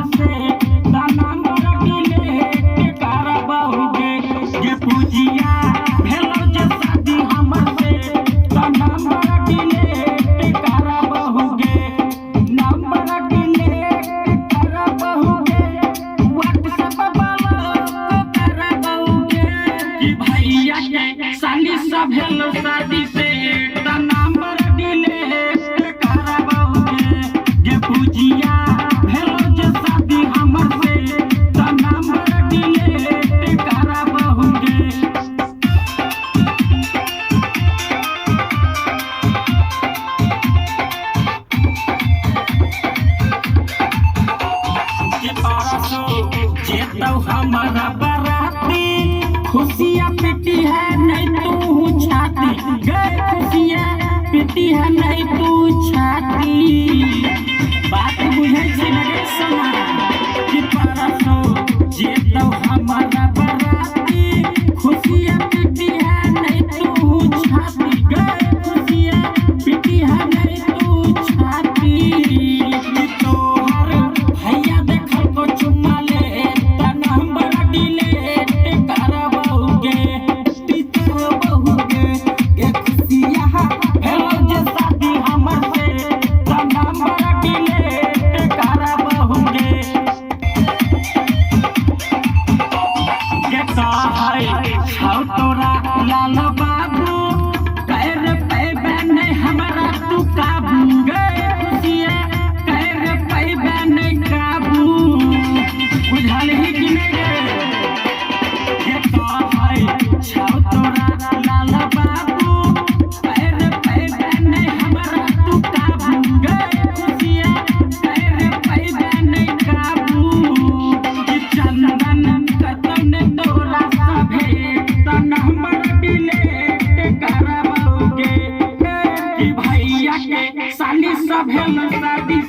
हमसे तना मोरा डिलेट करबहुगे ये पूजिया भेलो जे शादी हमसे तना मोरा डिलेट करबहुगे नंबर डिलेट करबहुगे व्हाट्सएप वाला करबहुगे कि भैया के साली सब भेलो शादी से तना मोरा डिलेट करबहुगे ये पूजिया भेलो जे शादी हमसे तना मोरा डिलेट करबहुगे जेतौ हमारा बराती खुशियाँ पिटी है नहीं तू छाती गए खुशियाँ पिटी है नहीं तू छाती बात बुझे छी लगे सुना कि परसो जेतौ हमारा बराती खुशियाँ पिटी है नहीं तू छाती गए खुशियाँ पिटी है नहीं तू छाती कि तोहर भैया देखल को चुम्मा ले तना बड़ा डिलेट करबहुगे करबहुगे ये खुशियाँ भेलो जे शादी हमसे तना बड़ा डिलेट करबहुगे ये कहै छौ तोरा लाल बाबू कैर पैबे नहीं हमरा तू काबू गए खुशियाँ कैर पैबे नहीं काबू बुझल ही कि नहीं रे ये कहै छौ तोरा लाल बाबू कैर पैबे नहीं हमरा तू काबू गए खुशियाँ कैर पैबे नहीं काबू कि चंदन कतन तोरा सभे तना हमरा डिलेट करबहुगे कि भैया के साली सब भेल शादी